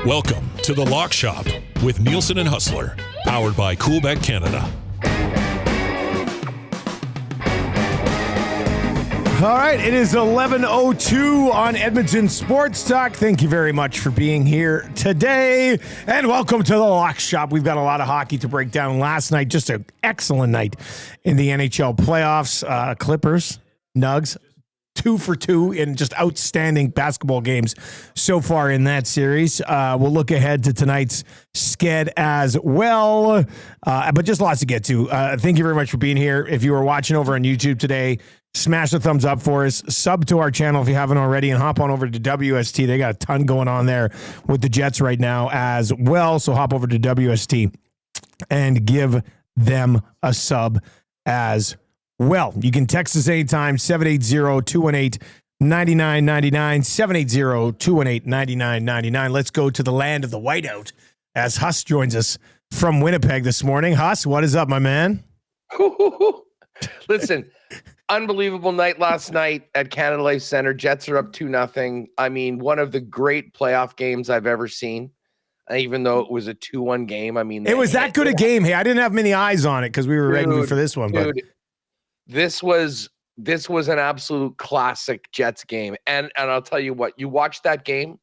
Welcome to The Lock Shop with Nielson and Hustler, powered by Coolbet Canada. All right, it is 11:02 on Edmonton Sports Talk. Thank you very much for being here today, and welcome to The Lock Shop. We've got a lot of hockey to break down. Last night, just an excellent night in the NHL playoffs. Clippers, Nugs, 2 for 2 in just outstanding basketball games so far in that series. We'll look ahead to tonight's sked as well, but just lots to get to. Thank you very much for being here. If you were watching over on YouTube today, smash the thumbs up for us. Sub to our channel if you haven't already, and hop on over to WST. They got a ton going on there with the Jets right now as well, so hop over to WST and give them a sub as well. You can text us anytime, 780-218-9999, 780-218-9999. Let's go to the land of the whiteout as Huss joins us from Winnipeg this morning. Huss, what is up, my man? Listen, unbelievable night last night at Canada Life Center. Jets are up 2-0. I mean, one of the great playoff games I've ever seen, even though it was a 2-1 game. I mean, it was that good a game. Hey, I didn't have many eyes on it because we were ready for this one. But this was an absolute classic Jets game. And I'll tell you what, you watch that game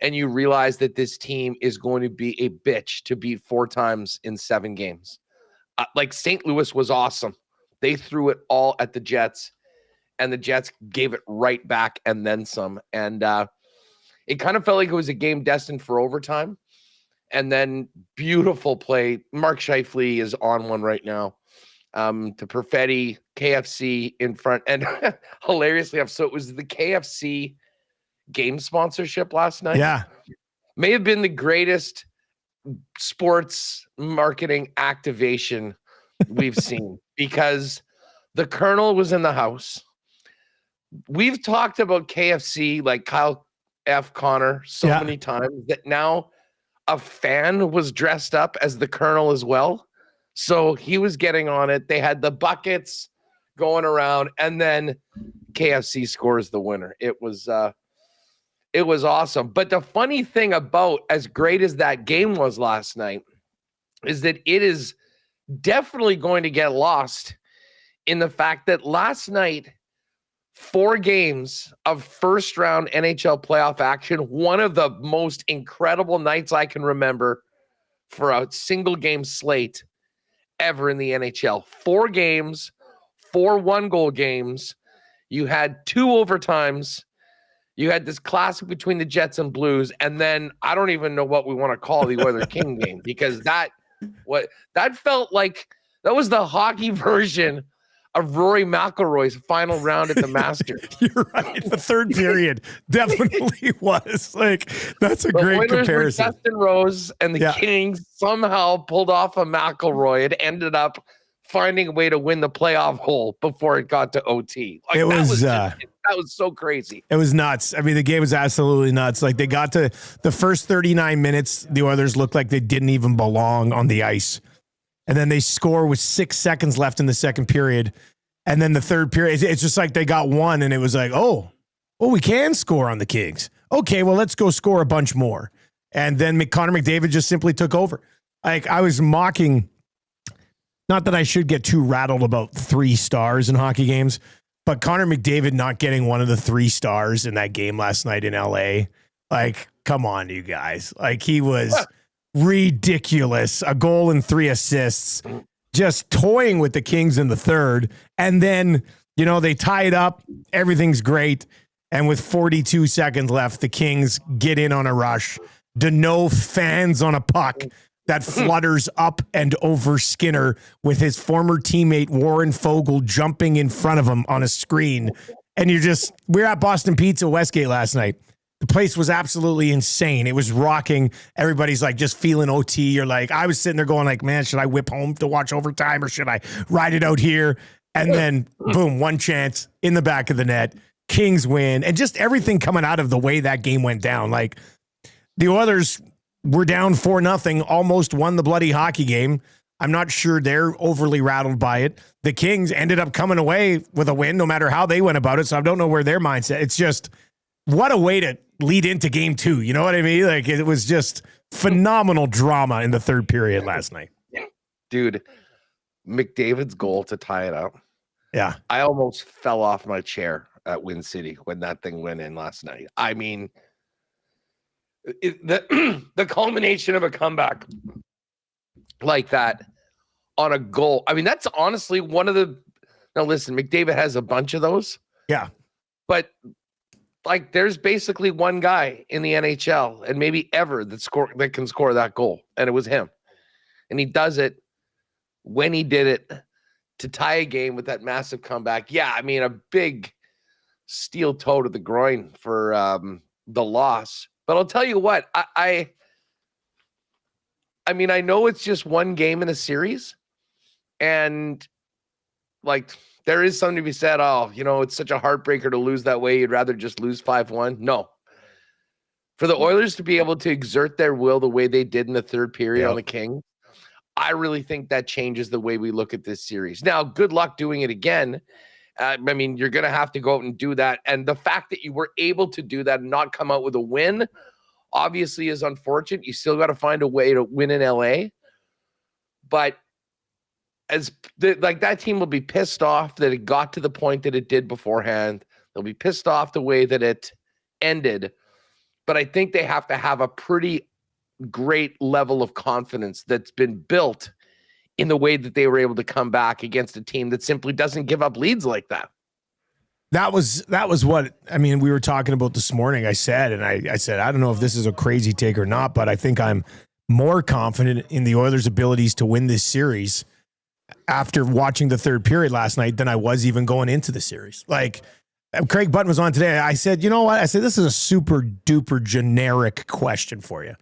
and you realize that this team is going to be a bitch to beat 4 times in 7 games. Like St. Louis was awesome. They threw it all at the Jets, and the Jets gave it right back and then some. And it kind of felt like it was a game destined for overtime. And then beautiful play. Mark Scheifele is on one right now. To Perfetti, KFC in front. And hilariously, so it was the KFC game sponsorship last night. Yeah. May have been the greatest sports marketing activation we've seen, because the Colonel was in the house. We've talked about KFC, like Kyle F. Connor, so many times that now a fan was dressed up as the Colonel as well. So he was getting on it. They had the buckets going around, and then KFC scores the winner. It was awesome. But the funny thing about as great as that game was last night is that it is definitely going to get lost in the fact that last night, 4 games of first round NHL playoff action, one of the most incredible nights I can remember for a single game slate ever in the NHL. 4 games, 4 1-goal games. You had 2 overtimes. You had this classic between the Jets and Blues, and then I don't even know what we want to call the Oilers King game, because that felt like that was the hockey version of Rory McIlroy's final round at the Masters. You're right. The third period definitely was like, that's a great Oilers comparison. Were Dustin Rose and the Kings somehow pulled off a McIlroy and ended up finding a way to win the playoff hole before it got to OT. Like, that was so crazy. It was nuts. I mean, the game was absolutely nuts. Like, they got to the first 39 minutes, the Oilers looked like they didn't even belong on the ice. And then they score with 6 seconds left in the second period. And then the third period, it's just like they got one, and it was like, oh, we can score on the Kings. Okay, well, let's go score a bunch more. And then Connor McDavid just simply took over. Like, I was mocking, not that I should get too rattled about 3 stars in hockey games, but Connor McDavid not getting one of the 3 stars in that game last night in LA. Like, come on, you guys. Like, he was ridiculous. A goal and 3 assists, just toying with the Kings in the third. And then, they tie it up. Everything's great. And with 42 seconds left, the Kings get in on a rush. Deneau fans on a puck that flutters up and over Skinner with his former teammate Warren Fogle jumping in front of him on a screen. And we're at Boston Pizza Westgate last night. The place was absolutely insane. It was rocking. Everybody's like just feeling OT. You're like, I was sitting there going like, man, should I whip home to watch overtime or should I ride it out here? And then boom, one chance in the back of the net. Kings win. And just everything coming out of the way that game went down. Like, the Oilers were down 4-0, almost won the bloody hockey game. I'm not sure they're overly rattled by it. The Kings ended up coming away with a win, no matter how they went about it. So I don't know where their mindset. It's just, what a way to lead into game 2. You know what I mean? Like, it was just phenomenal drama in the third period last night. Dude, McDavid's goal to tie it up. Yeah. I almost fell off my chair at Win City when that thing went in last night. I mean, the culmination of a comeback like that on a goal. I mean, that's honestly one of the. Now, listen, McDavid has a bunch of those. Yeah. But like, there's basically one guy in the NHL and maybe ever that can score that goal, and it was him. And he does it when he did it to tie a game with that massive comeback. Yeah, I mean, a big steel toe to the groin for the loss. But I'll tell you what, I mean, I know it's just one game in a series, and like, there is something to be said. Oh, you know, it's such a heartbreaker to lose that way. You'd rather just lose 5-1. No. For the Oilers to be able to exert their will the way they did in the third period on the Kings, I really think that changes the way we look at this series. Now, good luck doing it again. I mean, you're going to have to go out and do that. And the fact that you were able to do that and not come out with a win obviously is unfortunate. You still got to find a way to win in LA. But that team will be pissed off that it got to the point that it did beforehand. They'll be pissed off the way that it ended. But I think they have to have a pretty great level of confidence that's been built in the way that they were able to come back against a team that simply doesn't give up leads like that. That was what, I mean, we were talking about this morning. I said, I don't know if this is a crazy take or not, but I think I'm more confident in the Oilers' abilities to win this series after watching the third period last night than I was even going into the series. Like, Craig Button was on today. I said, you know what? I said, this is a super duper generic question for you.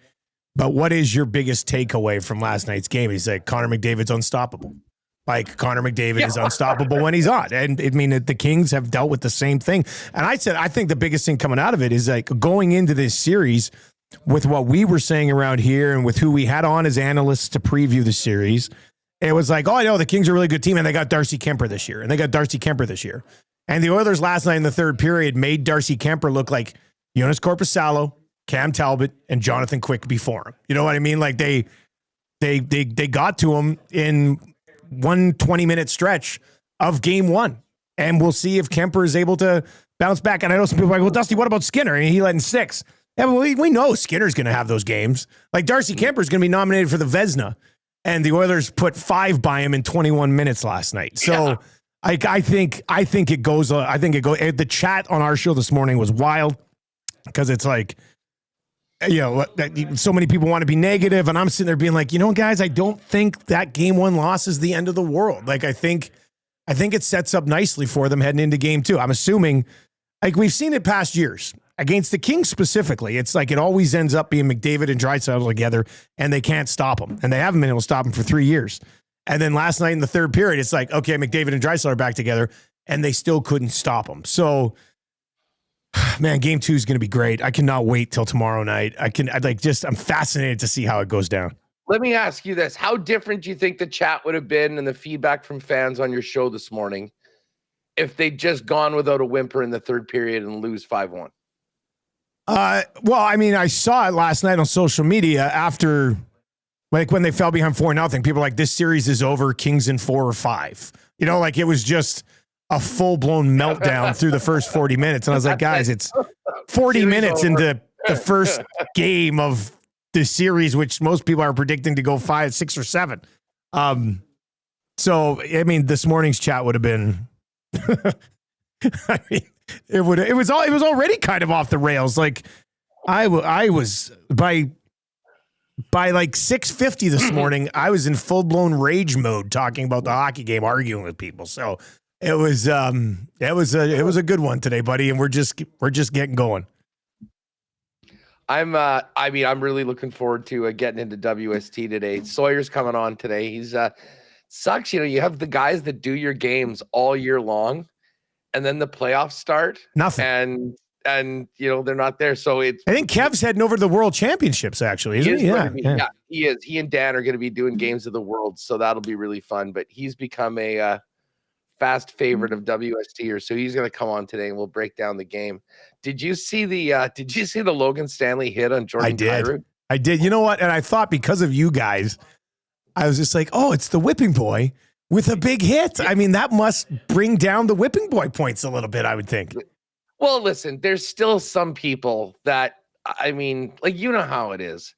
But what is your biggest takeaway from last night's game? He's like, Connor McDavid's unstoppable. Like, Connor McDavid is unstoppable when he's on. And I mean, the Kings have dealt with the same thing. And I said, I think the biggest thing coming out of it is like going into this series with what we were saying around here and with who we had on as analysts to preview the series. It was like, oh, I know the Kings are a really good team, and they got Darcy Kemper this year, and And the Oilers last night in the third period made Darcy Kemper look like Jonas Korpisalo, Cam Talbot, and Jonathan Quick before him. You know what I mean? Like, they got to him in 120-minute stretch of game 1, and we'll see if Kemper is able to bounce back. And I know some people are like, well, Dusty, what about Skinner? And he let in 6. Yeah, but we know Skinner's going to have those games. Like, Darcy Kemper is going to be nominated for the Vezina. And the Oilers put 5 by him in 21 minutes last night. So I think it goes. The chat on our show this morning was wild because it's like, you know, so many people want to be negative, and I'm sitting there being like, you know, guys, I don't think that game 1 loss is the end of the world. Like, I think it sets up nicely for them heading into game 2. I'm assuming, like, we've seen it past years. Against the Kings specifically, it's like it always ends up being McDavid and Draisaitl together, and they can't stop them. And they haven't been able to stop them for 3 years. And then last night in the third period, it's like, okay, McDavid and Draisaitl are back together, and they still couldn't stop them. So, man, game 2 is going to be great. I cannot wait till tomorrow night. I'm fascinated to see how it goes down. Let me ask you this. How different do you think the chat would have been and the feedback from fans on your show this morning if they'd just gone without a whimper in the third period and lose 5-1? Well, I mean, I saw it last night on social media after, like, when they fell behind 4-0. People were like, this series is over, Kings in 4 or 5. You know, like, it was just a full-blown meltdown through the first 40 minutes. And I was like, guys, it's 40 minutes into the first game of the series, which most people are predicting to go 5, 6, or 7. So, I mean, this morning's chat would have been, I mean, it was already kind of off the rails. Like, I was by like 6:50 this morning, I was in full-blown rage mode talking about the hockey game, arguing with people. So it was a good one today, buddy, and we're just getting going. I'm really looking forward to getting into WST today. Sawyer's coming on today. He's sucks, you know, you have the guys that do your games all year long, and then the playoffs start. Nothing. And you know, they're not there. So I think Kev's heading over to the World Championships, actually, isn't he? Yeah, he is. He and Dan are going to be doing games of the world, so that'll be really fun. But he's become a fast favorite of WST here, so he's going to come on today and we'll break down the game. Did you see the Logan Stanley hit on Jordan Kyrou? I did. You know what? And I thought because of you guys, I was just like, oh, it's the whipping boy with a big hit. I mean, that must bring down the whipping boy points a little bit, I would think. Well, listen, there's still some people that, I mean, like, you know how it is.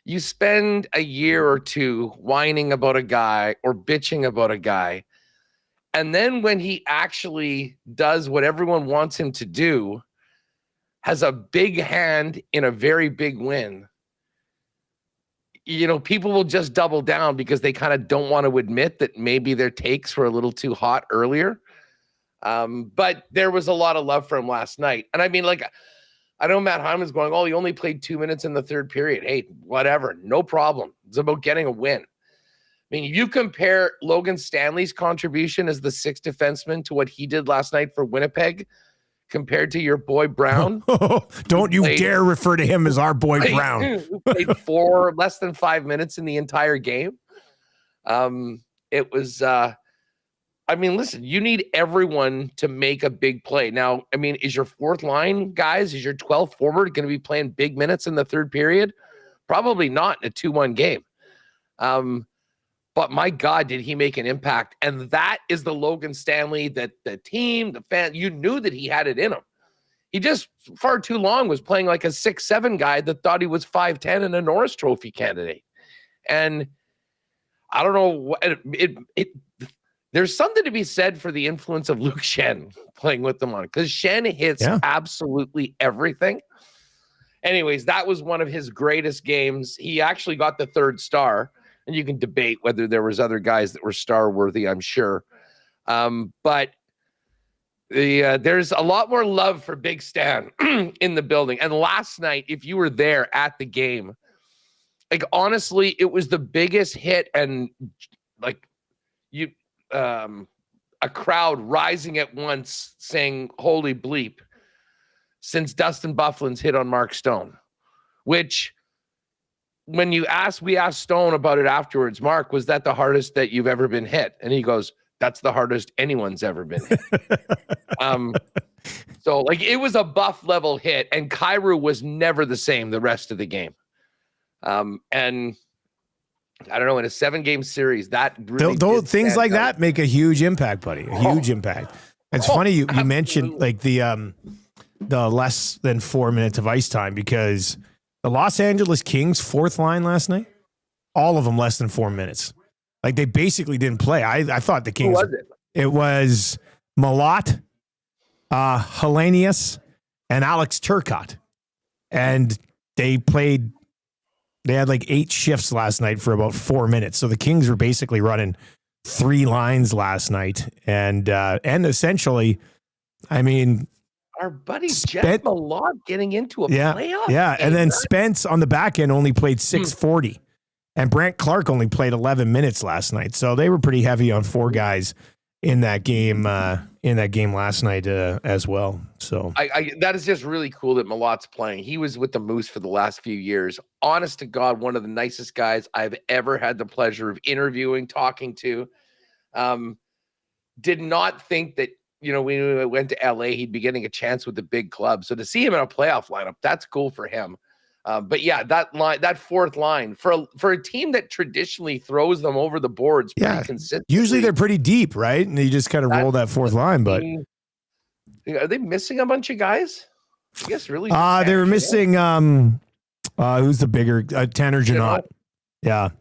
You spend a year or two whining about a guy or bitching about a guy. And then when he actually does what everyone wants him to do, has a big hand in a very big win, people will just double down because they kind of don't want to admit that maybe their takes were a little too hot earlier. But there was a lot of love for him last night. And I mean, like, I know Matt Hyman's going, oh, he only played 2 minutes in the third period. Hey, whatever. No problem. It's about getting a win. I mean, you compare Logan Stanley's contribution as the sixth defenseman to what he did last night for Winnipeg compared to your boy Brown. Don't you dare refer to him as our boy Brown. Who played less than 5 minutes in the entire game. It was... I mean, listen, you need everyone to make a big play. Now, I mean, is your fourth line guys, is your 12th forward going to be playing big minutes in the third period? Probably not in a 2-1 game. But my God, did he make an impact. And that is the Logan Stanley that the team, the fan, you knew that he had it in him. He just far too long was playing like a 6'7" guy that thought he was 5'10" and a Norris Trophy candidate. And I don't know what there's something to be said for the influence of Luke Shen playing with them on it, because Shen hits absolutely everything. Anyways, that was one of his greatest games. He actually got the third star, and you can debate whether there was other guys that were star worthy, I'm sure. But there's a lot more love for Big Stan in the building. And last night, if you were there at the game, like, honestly, it was the biggest hit, and like a crowd rising at once saying holy bleep since Dustin Byfuglien's hit on Mark Stone, which when we asked Stone about it afterwards, Mark, was that the hardest that you've ever been hit? And he goes, that's the hardest anyone's ever been hit. So like, it was a Buff level hit, and Kyrou was never the same the rest of the game. And I don't know, in a 7-game series, that really things like that make a huge impact, buddy. A huge impact. It's funny you mentioned like the less than 4 minutes of ice time, because the Los Angeles Kings fourth line last night, all of them less than 4 minutes. Like, they basically didn't play. I thought the Kings. Who was it? It was Malott, Hellenius, and Alex Turcotte, and they played. They had like 8 shifts last night for about 4 minutes. So the Kings were basically running 3 lines last night. And essentially, I mean, our buddy Jeff Malott getting into a playoff. Yeah. And then Spence on the back end only played 640. And Brant Clark only played 11 minutes last night. So they were pretty heavy on 4 guys in that game last night as well. So that is just really cool that Malott's playing. He was with the Moose for the last few years. Honest to God, one of the nicest guys I've ever had the pleasure of interviewing, talking to. Did not think that, when we went to LA, he'd be getting a chance with the big club. So to see him in a playoff lineup, that's cool for him. But yeah, that fourth line for a team that traditionally throws them over the boards pretty consistently. Usually they're pretty deep, right? And you just kind of roll that fourth line. But are they missing a bunch of guys? I guess really. They were missing. Who's the bigger Tanner Janot? Yeah.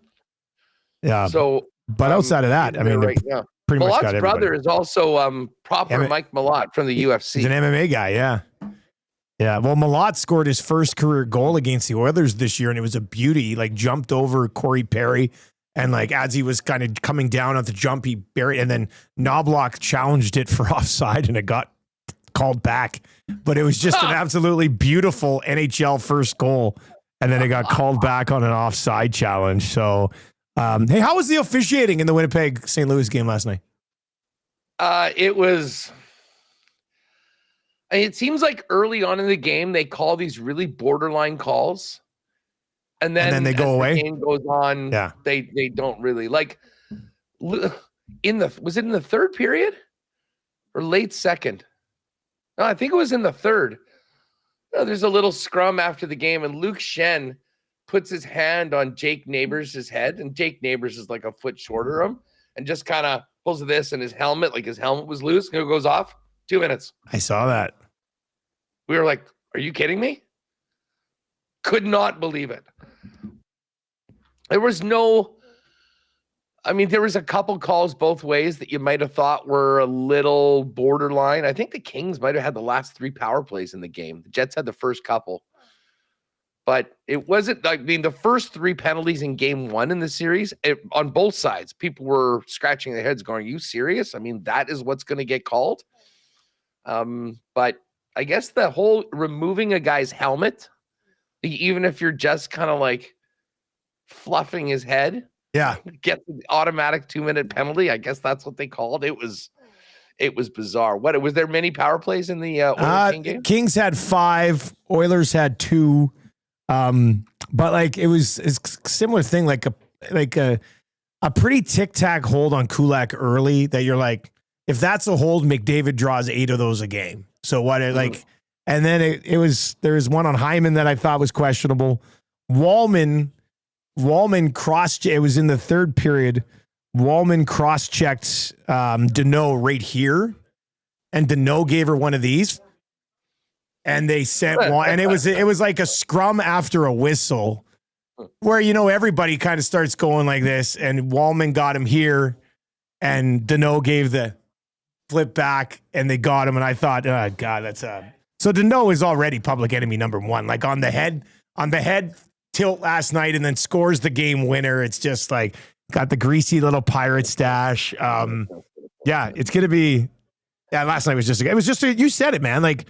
So, but outside of that, I mean, right now, pretty much got Malott's brother is also proper Mike Malott from the UFC. He's an MMA guy. Yeah. Yeah, well, Malott scored his first career goal against the Oilers this year, and it was a beauty. He, like, jumped over Corey Perry, and, like, as he was kind of coming down at the jump, he buried, and then Knobloch challenged it for offside, and it got called back. But it was just an absolutely beautiful NHL first goal, and then it got called back on an offside challenge. So, hey, how was the officiating in the Winnipeg St. Louis game last night? It was... It seems like early on in the game, they call these really borderline calls. And then they go away. The game goes on. Yeah. They don't really like was it in the third period? or late second. No, I think it was in the third. There's a little scrum after the game, and Luke Shen puts his hand on Jake Neighbors' head, and Jake Neighbors is like a foot shorter of him, and just kind of pulls this, and his helmet was loose, and it goes off. 2 minutes. I saw that. We were like, are you kidding me? Could not believe it. There was a couple calls both ways that you might have thought were a little borderline. I think the Kings might have had the last 3 power plays in the game. The Jets had the first couple. But it wasn't, the first 3 penalties in game 1 in the series, on both sides, people were scratching their heads going, are you serious? I mean, that is what's going to get called. But I guess the whole removing a guy's helmet, even if you're just kind of like fluffing his head, get the automatic 2-minute penalty. I guess that's what they called it. It was bizarre. What was there many power plays in the Oilers game? Kings had 5, Oilers had 2. But like it's a similar thing, like a pretty tic-tac hold on Kulak early that you're like, if that's a hold, McDavid draws 8 of those a game. So and then there was one on Hyman that I thought was questionable. Wallman crossed. It was in the third period. Wallman cross-checked Deneau right here, and Deneau gave her one of these, and they sent one, and it was like a scrum after a whistle, where everybody kind of starts going like this, and Wallman got him here, and Deneau gave the flip back, and they got him, and I thought, oh God, that's so Deneau is already public enemy number 1, like on the head tilt last night, and then scores the game winner. It's just like got the greasy little pirate stash. It's gonna be. Yeah, last night was just. It was just. You said it, man. Like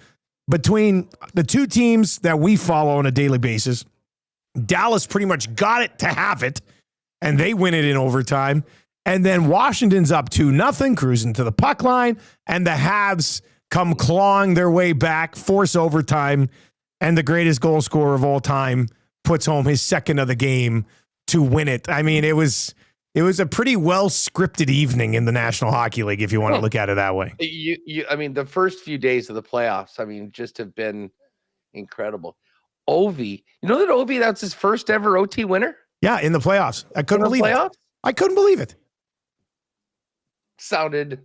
between the 2 teams that we follow on a daily basis, Dallas pretty much got it to have it, and they win it in overtime. And then Washington's up 2-0, cruising to the puck line, and the Habs come clawing their way back, force overtime, and the greatest goal scorer of all time puts home his second of the game to win it. I mean, it was a pretty well scripted evening in the National Hockey League, if you want to look at it that way. The first few days of the playoffs, just have been incredible. Ovi, that Ovi, that's his first ever OT winner? Yeah, in the playoffs. I couldn't believe it. I couldn't believe it. Sounded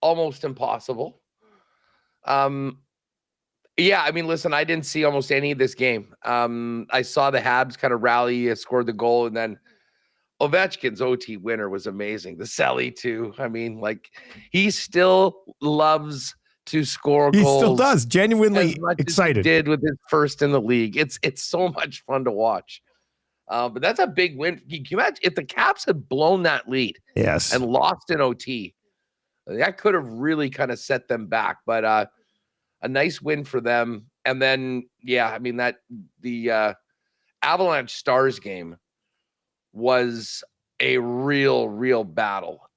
almost impossible. Listen, I didn't see almost any of this game. I saw the Habs kind of rally, scored the goal, and then Ovechkin's OT winner was amazing. The Selly too. He still loves to score goals. He still does. Genuinely excited. As he did with his first in the league. It's so much fun to watch. But that's a big win. Can you imagine if the Caps had blown that lead? Yes. And lost in OT? That could have really kind of set them back. But a nice win for them. And then, the Avalanche Stars game was a real battle.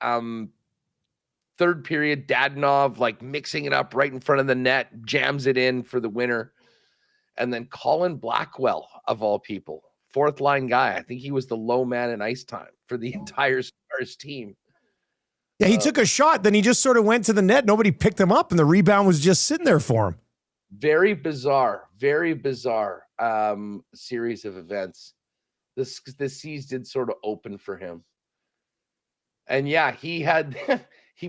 Third period, Dadonov mixing it up right in front of the net, jams it in for the winner. And then Colin Blackwell, of all people, 4th line guy. I think he was the low man in ice time for the entire Stars team. Yeah, he took a shot, then he just sort of went to the net. Nobody picked him up, and the rebound was just sitting there for him. Very bizarre series of events. This season did sort of open for him. And he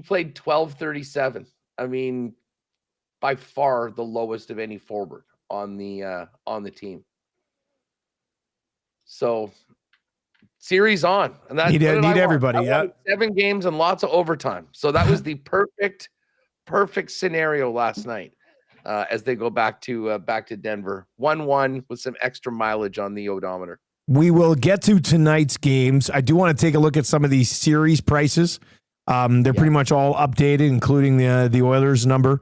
played 12:37. By far the lowest of any forward on the team. So series on, and that need everybody. Yeah, 7 games and lots of overtime. So that was the perfect scenario last night as they go back to Denver, 1-1 with some extra mileage on the odometer. We will get to tonight's games. I do want to take a look at some of these series prices. They're pretty much all updated, including the Oilers number.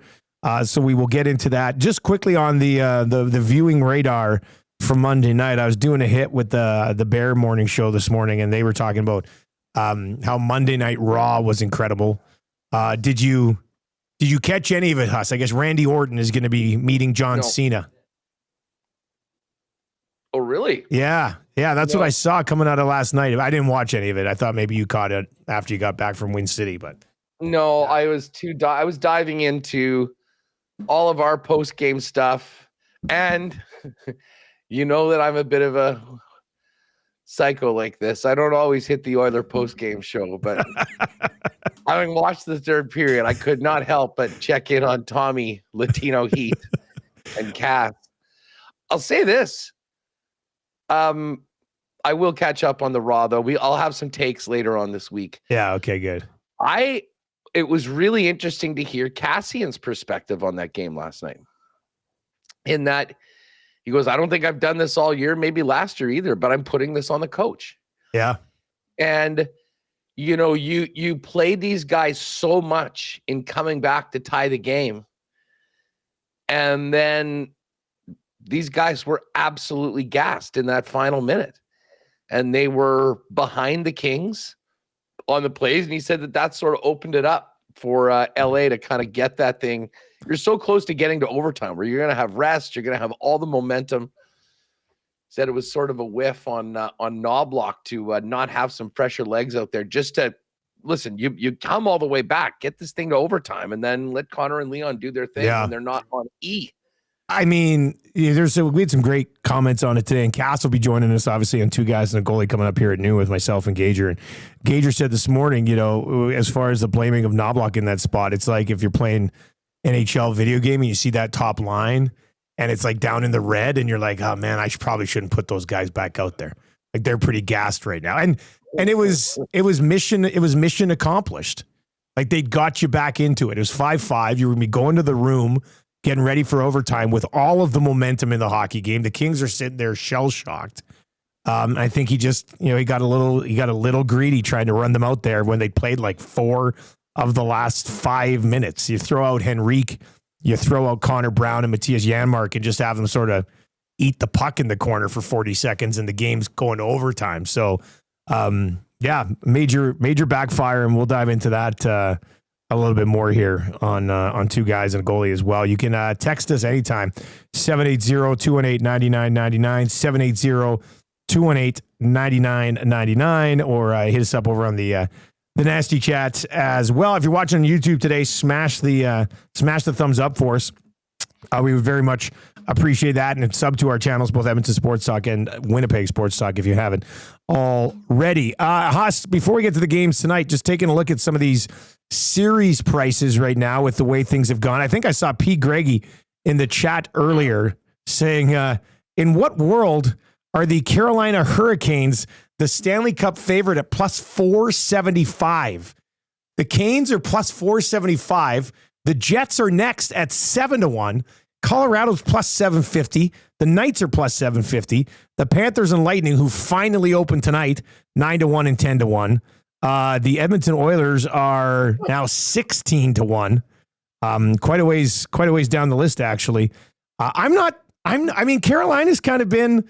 So we will get into that. Just quickly on the viewing radar for Monday night, I was doing a hit with the Bear Morning Show this morning, and they were talking about how Monday Night Raw was incredible. Did you catch any of it, Huss? I guess Randy Orton is going to be meeting John Cena. Oh, really? Yeah. That's what I saw coming out of last night. I didn't watch any of it. I thought maybe you caught it after you got back from Win City, but No, I was I was diving into all of our post-game stuff, and you know that I'm a bit of a psycho like this. I don't always hit the Oiler post-game show, but having watched the third period, I could not help but check in on Tommy, Latino Heat, and Cass. I'll say this. I will catch up on the Raw, though. I'll have some takes later on this week. Yeah, okay, good. It was really interesting to hear Cassian's perspective on that game last night. In that he goes, I don't think I've done this all year, maybe last year either, but I'm putting this on the coach. Yeah. And you know, you played these guys so much in coming back to tie the game. And then these guys were absolutely gassed in that final minute. And they were behind the Kings on the plays. And he said that sort of opened it up for LA to kind of get that thing. You're so close to getting to overtime where you're going to have rest. You're going to have all the momentum. Said it was sort of a whiff on Knobloch to not have some fresher legs out there. Just to listen, you come all the way back, get this thing to overtime, and then let Connor and Leon do their thing when they're not on E. I mean, we had some great comments on it today, and Cass will be joining us, obviously, on Two Guys and a Goalie coming up here at noon with myself and Gager. And Gager said this morning, you know, as far as the blaming of Knobloch in that spot, it's like if you're playing NHL video game and you see that top line and it's like down in the red and you're like, oh man, probably shouldn't put those guys back out there. Like they're pretty gassed right now. And it was mission accomplished. Like they got you back into it. It was 5-5. You were going to be going to the room, getting ready for overtime with all of the momentum in the hockey game. The Kings are sitting there shell shocked. I think he just, he got a little greedy trying to run them out there when they played like 4 of the last 5 minutes. You throw out Henrique, you throw out Connor Brown and Matthias Janmark and just have them sort of eat the puck in the corner for 40 seconds and the game's going to overtime. So, major backfire, and we'll dive into that a little bit more here on Two Guys and a Goalie as well. You can text us anytime, 780-218-9999, 780-218-9999, or hit us up over on the Nasty Chat as well. If you're watching on YouTube today, smash the thumbs up for us. We would very much appreciate that, and sub to our channels, both Edmonton Sports Talk and Winnipeg Sports Talk, if you haven't already. Haas, before we get to the games tonight, just taking a look at some of these series prices right now with the way things have gone. I think I saw P. Greggy in the chat earlier saying, in what world are the Carolina Hurricanes the Stanley Cup favorite at plus 475? The Canes are plus 475. The Jets are next at 7-1. Colorado's plus 750. The Knights are plus 750. The Panthers and Lightning, who finally opened tonight, 9-1 and 10-1. The Edmonton Oilers are now 16-1. Quite a ways down the list, actually. Carolina's kind of been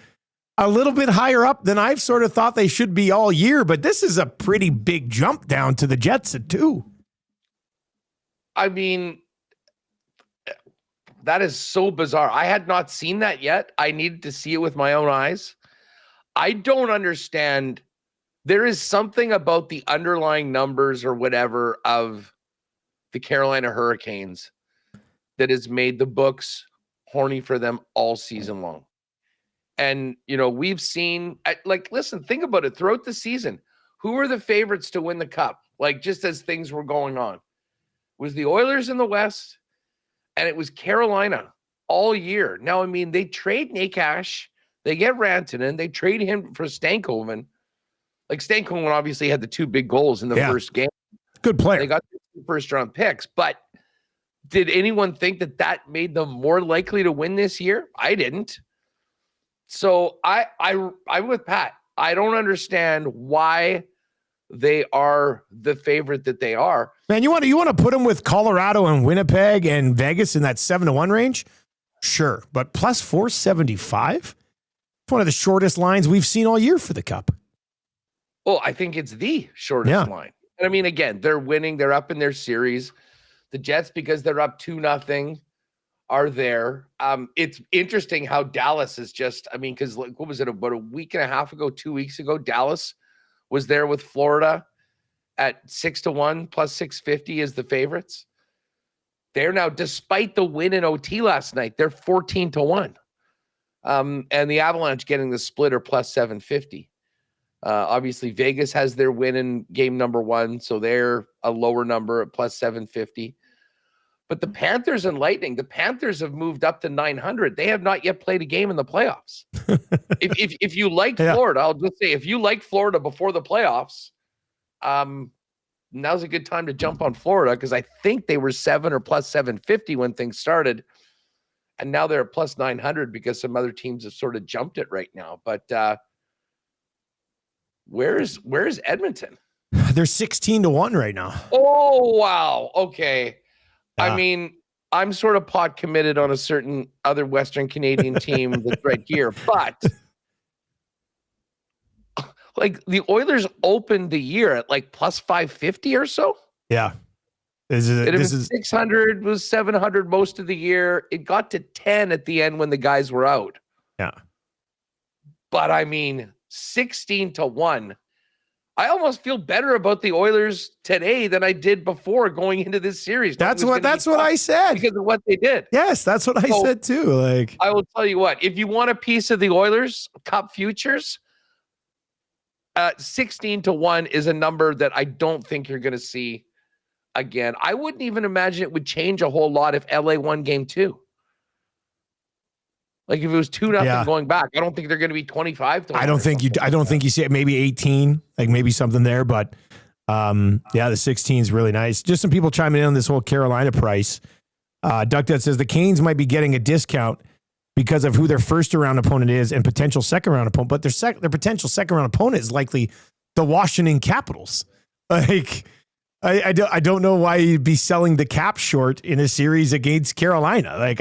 a little bit higher up than I've sort of thought they should be all year, but this is a pretty big jump down to the Jets at 2. I mean, that is so bizarre. I had not seen that yet. I needed to see it with my own eyes. I don't understand. There is something about the underlying numbers or whatever of the Carolina Hurricanes that has made the books horny for them all season long. And, we've seen, listen, think about it. Throughout the season, who were the favorites to win the Cup? Like, just as things were going on. It was the Oilers in the West, and it was Carolina all year. Now, they trade Nakash, they get Rantanen, they trade him for Stankoven. Like, Stankoven obviously had the 2 big goals in the first game. Good player. They got 2 first-round picks, but did anyone think that made them more likely to win this year? I didn't. So I'm with Pat. I don't understand why they are the favorite that they are. Man, you want to put them with Colorado and Winnipeg and Vegas in that 7-1 range? Sure, but plus 475? It's one of the shortest lines we've seen all year for the Cup. Well, I think it's the shortest line. And again, they're winning. They're up in their series. The Jets, because they're up 2-0, are there. It's interesting how Dallas is just, because what was it, about a week and a half ago, 2 weeks ago, Dallas was there with Florida at 6-1 plus 650 is the favorites. They're now, despite the win in OT last night, they're 14-1. And the Avalanche getting the splitter plus 750. Obviously, Vegas has their win in game number 1, so they're a lower number at plus 750. But the Panthers and Lightning, the Panthers have moved up to 900. They have not yet played a game in the playoffs. if you like Florida, I'll just say, if you like Florida before the playoffs, now's a good time to jump on Florida, because I think they were 7 or plus 750 when things started. And now they're plus 900 because some other teams have sort of jumped it right now. But where's Edmonton? They're 16-1 right now. Oh, wow. Okay. Yeah. I mean, I'm sort of pot committed on a certain other Western Canadian team that's right here. But like the Oilers opened the year at like plus 550 or so. Yeah. This is 600, was 700 most of the year. It got to 10 at the end when the guys were out. Yeah. But I mean, 16-1. I almost feel better about the Oilers today than I did before going into this series. That's what I said. Because of what they did. Yes, that's what I said too. Like, I will tell you what, if you want a piece of the Oilers Cup futures, 16-1 is a number that I don't think you're going to see again. I wouldn't even imagine it would change a whole lot if LA won game 2. Like if it was 2-0 going back, I don't think they're going to be 25-1. I don't think you see it. Maybe 18, like maybe something there. But the 16 is really nice. Just some people chiming in on this whole Carolina price. Duckdad says the Canes might be getting a discount because of who their first round opponent is and potential second round opponent. But their potential second round opponent is likely the Washington Capitals. Like, I don't know why you'd be selling the cap short in a series against Carolina.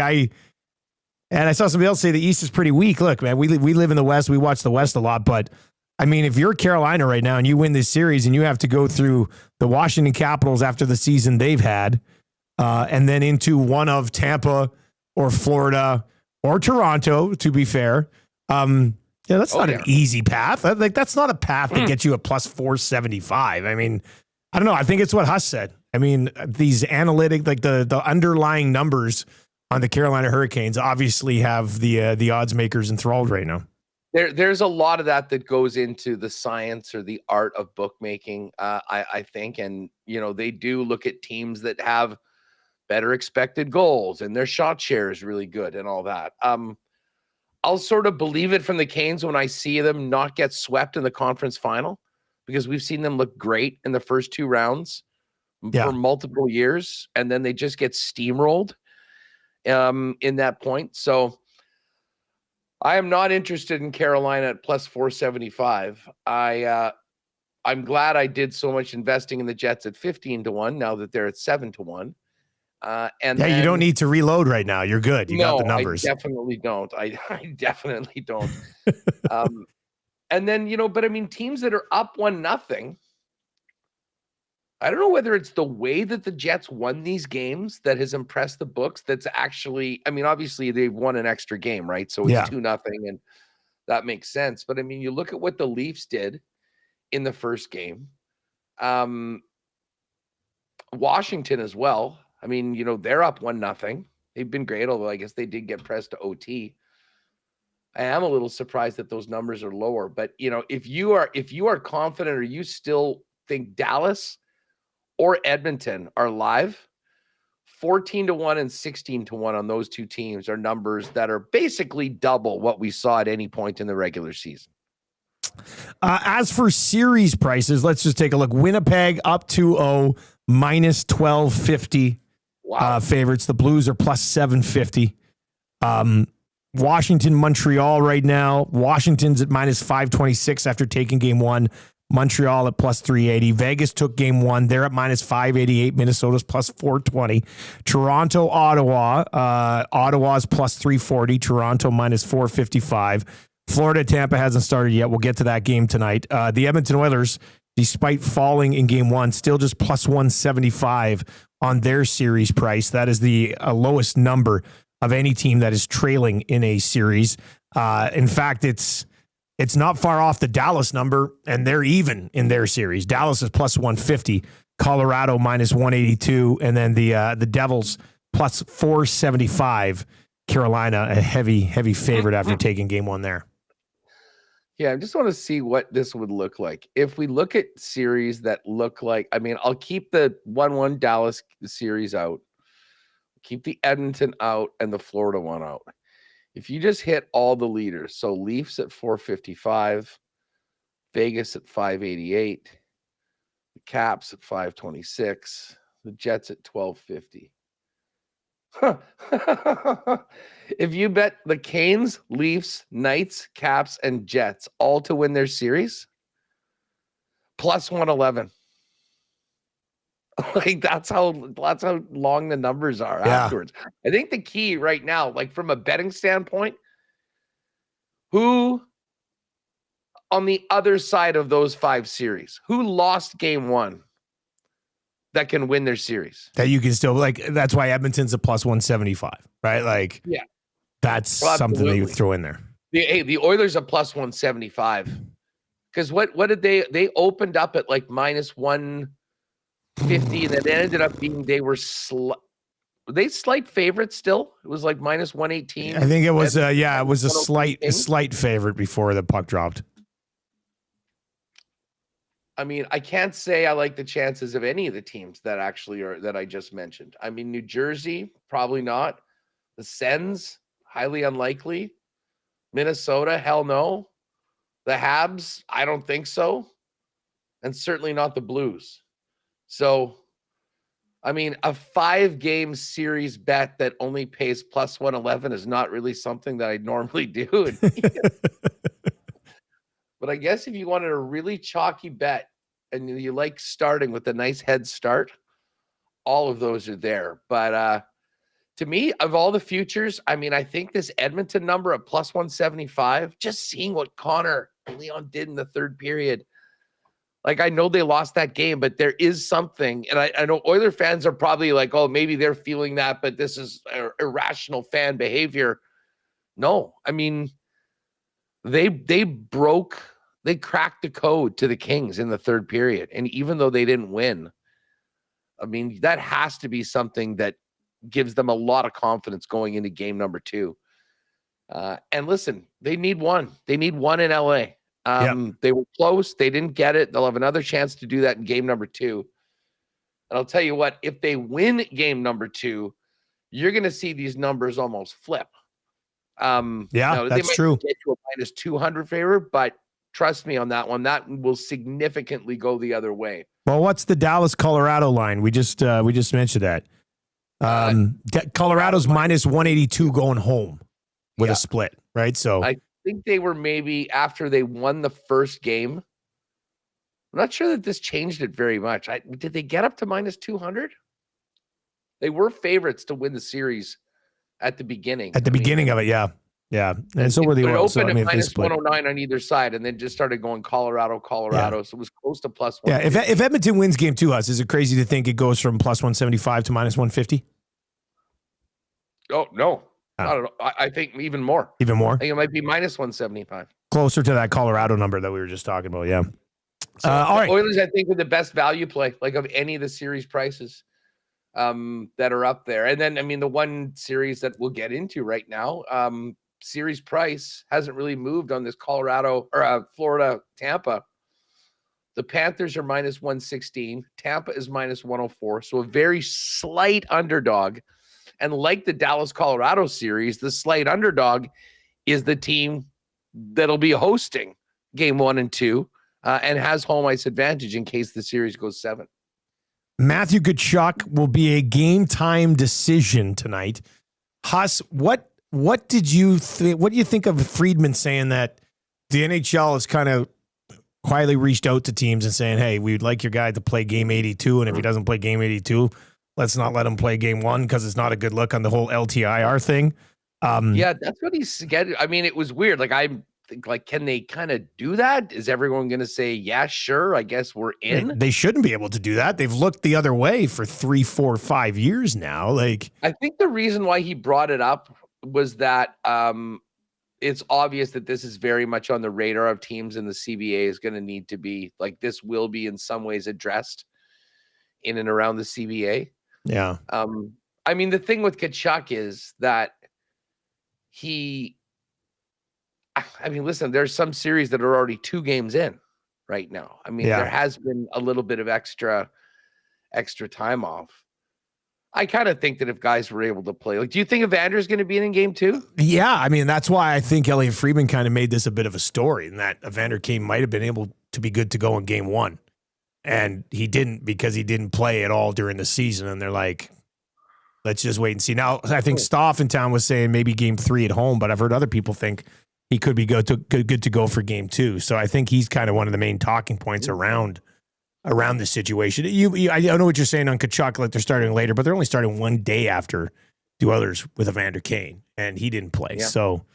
And I saw somebody else say the East is pretty weak. Look, man, we live in the West. We watch the West a lot. But, I mean, if you're Carolina right now and you win this series and you have to go through the Washington Capitals after the season they've had, and then into one of Tampa or Florida or Toronto, to be fair, that's not an easy path. Like, that's not a path that gets you a plus 475. I mean, I don't know. I think it's what Huss said. I mean, these analytic, like the underlying numbers on the Carolina Hurricanes obviously have the odds makers enthralled right now. There's a lot of that goes into the science or the art of bookmaking, I think. And, they do look at teams that have better expected goals and their shot share is really good and all that. I'll sort of believe it from the Canes when I see them not get swept in the conference final, because we've seen them look great in the first 2 rounds for multiple years. And then they just get steamrolled in that point. So I am not interested in Carolina at plus 475. I'm glad I did so much investing in the Jets at 15-1 now that they're at 7-1. You don't need to reload right now. You're good. You got the numbers. I definitely don't. I definitely don't. And then, but I mean, teams that are up 1-0, I don't know whether it's the way that the Jets won these games that has impressed the books. That's actually, I mean, obviously they've won an extra game, right? So it's 2-0 and that makes sense. But I mean, you look at what the Leafs did in the first game. Washington as well. I mean, they're up 1-0. They've been great, although I guess they did get pressed to OT. I am a little surprised that those numbers are lower. But, if you are confident or you still think Dallas or Edmonton are live, 14-1 and 16-1 on those two teams are numbers that are basically double what we saw at any point in the regular season. As for series prices, let's just take a look. Winnipeg up 2-0, minus 1250 favorites. The Blues are plus 750. Washington, Montreal right now. Washington's at minus 526 after taking game 1. Montreal at plus 380. Vegas took game 1. They're at minus 588. Minnesota's plus 420. Toronto, Ottawa. Ottawa's plus 340. Toronto minus 455. Florida, Tampa hasn't started yet. We'll get to that game tonight. The Edmonton Oilers, despite falling in game 1, still just plus 175 on their series price. That is the lowest number of any team that is trailing in a series. In fact, it's It's not far off the Dallas number, and they're even in their series. Dallas is plus 150, Colorado minus 182, and then the Devils plus 475. Carolina, a heavy favorite after taking game one there. Yeah, I just want to see what this would look like. If we look at series that look like, I mean, I'll keep the 1-1 Dallas series out, keep the Edmonton out, and the Florida one out. If you just hit all the leaders, so Leafs at 455, Vegas at 588, the Caps at 526, the Jets at 1250. If you bet the Canes, Leafs, Knights, Caps, and Jets all to win their series, plus 111. Like that's how long the numbers are afterwards. I think the key right now, like from a betting standpoint, who on the other side of those 5 series, who lost game one that can win their series? That you can still, like, that's why Edmonton's a plus 175, right? Like, yeah, that's something that you throw in there. The Oilers are plus 175. Because what did they opened up at like minus 150, and then it ended up being were they slight favorites still? It was like minus 118. I think it was it was a slight favorite before the puck dropped. I mean, I can't say I like the chances of any of the teams that actually are that I just mentioned. I mean, New Jersey, probably not. The Sens, highly unlikely. Minnesota, hell no. The Habs, I don't think so. And certainly not the Blues. So, I mean, a 5-game series bet that only pays plus 111 is not really something that I normally do. But I guess if you wanted a really chalky bet and you like starting with a nice head start, all of those are there. But to me, of all the futures, I mean, I think this Edmonton number at plus 175, just seeing what Connor and Leon did in the third period. Like, I know they lost that game, but there is something. And I know Oiler fans are probably like, oh, maybe they're feeling that, but this is irrational fan behavior. No, I mean, they cracked the code to the Kings in the third period. And even though they didn't win, I mean, that has to be something that gives them a lot of confidence going into game number 2. And listen, they need one. They need one in LA. They were close. They didn't get it. They'll have another chance to do that in game number 2. And I'll tell you what, if they win game number 2, you're going to see these numbers almost flip. That's true. Get to a minus 200 favorite, but trust me on that one, that will significantly go the other way. Well, what's the Dallas Colorado line? We just mentioned that. Colorado's minus 182 going home with a split, right? So I think they were maybe after they won the first game. I'm not sure that this changed it very much. Did they get up to minus 200? They were favorites to win the series at the beginning. At the beginning of it, yeah. And so were the Oilers. It opened at minus 109 on either side, and then just started going Colorado. Yeah. So it was close to plus 1. Yeah, if Edmonton wins game 2, is it crazy to think it goes from plus 175 to minus 150? Oh, no. Not at all. I think even more. Even more? I think it might be minus 175. Closer to that Colorado number that we were just talking about, yeah. So all right. Oilers, I think, are the best value play, like of any of the series prices that are up there. And then, I mean, the one series that we'll get into right now, series price hasn't really moved on this Colorado or Florida Tampa. The Panthers are minus 116. Tampa is minus 104. So a very slight underdog. And like the Dallas Colorado series, the slight underdog is the team that'll be hosting game 1 and 2 and has home ice advantage in case the series goes 7. Matthew Tkachuk will be a game time decision tonight. Huss, what did you think? What do you think of Friedman saying that the NHL has kind of quietly reached out to teams and saying, hey, we'd like your guy to play game 82. And if he doesn't play game 82, let's not let him play game 1 because it's not a good look on the whole LTIR thing. Yeah, that's what he's scheduled. I mean, it was weird. Like, I think, like, can they kind of do that? Is everyone going to say, yeah, sure, I guess we're in? They shouldn't be able to do that. They've looked the other way for 3, 4, 5 years now. Like, I think the reason why he brought it up was that it's obvious that this is very much on the radar of teams, and the CBA is going to need to be like, this will be in some ways addressed in and around the CBA. Yeah. I mean, the thing with Tkachuk is that listen, there's some series that are already 2 games in right now. I mean, there has been a little bit of extra time off. I kind of think that if guys were able to play, like, do you think Evander's going to be in game 2? Yeah. I mean, that's why I think Elliot Friedman kind of made this a bit of a story, and that Evander Kane might have been able to be good to go in game 1. And he didn't, because he didn't play at all during the season. And they're like, let's just wait and see. Now, I think Stoff in town was saying maybe game 3 at home, but I've heard other people think he could be good to go for game 2. So I think he's kind of one of the main talking points around the situation. I know what you're saying on Tkachuk, like they're starting later, but they're only starting 1 day after the others with Evander Kane, and he didn't play. Yeah. So,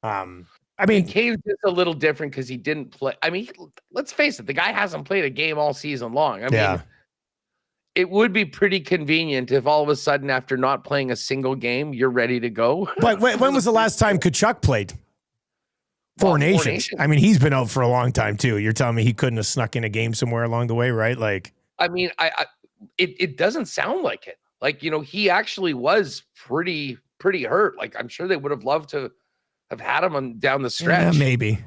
I mean, Kane's just a little different because he didn't play. I mean, let's face it, the guy hasn't played a game all season long. I mean, it would be pretty convenient if all of a sudden, after not playing a single game, you're ready to go. But when was the last time Tkachuk played? Four Nations. I mean, he's been out for a long time too. You're telling me he couldn't have snuck in a game somewhere along the way, right? Like, I mean, it doesn't sound like it. Like, he actually was pretty hurt. Like, I'm sure they would have loved to have had him down the stretch. Yeah, maybe.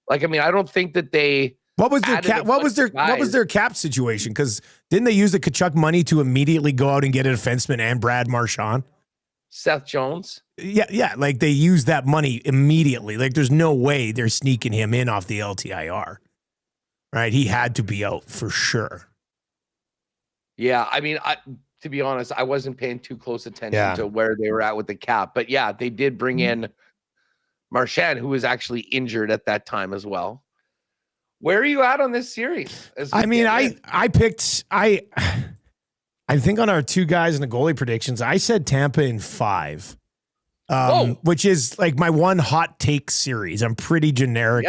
Like, I mean, I don't think that they. What was their cap? What was their cap situation? Because didn't they use the Tkachuk money to immediately go out and get a defenseman and Brad Marchand? Seth Jones. Yeah. Like, they used that money immediately. Like, there's no way they're sneaking him in off the LTIR. Right? He had to be out for sure. Yeah. I mean, to be honest, I wasn't paying too close attention to where they were at with the cap. But yeah, they did bring in Marchand, who was actually injured at that time as well. Where are you at on this series? I mean, I think on our 2 guys in the goalie predictions, I said Tampa in 5, which is like my one hot take series. I'm pretty generic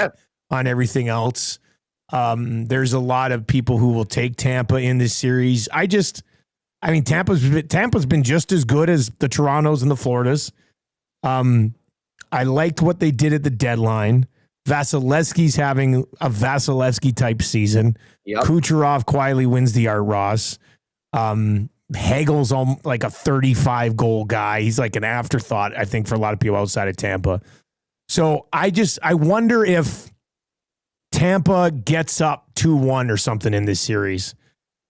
on everything else. There's a lot of people who will take Tampa in this series. Tampa's been just as good as the Torontos and the Floridas. I liked what they did at the deadline. Vasilevsky's having a Vasilevsky type season. Yep. Kucherov quietly wins the Art Ross. Hagel's like a 35 goal guy. He's like an afterthought, I think, for a lot of people outside of Tampa. So I wonder if Tampa gets up 2-1 or something in this series.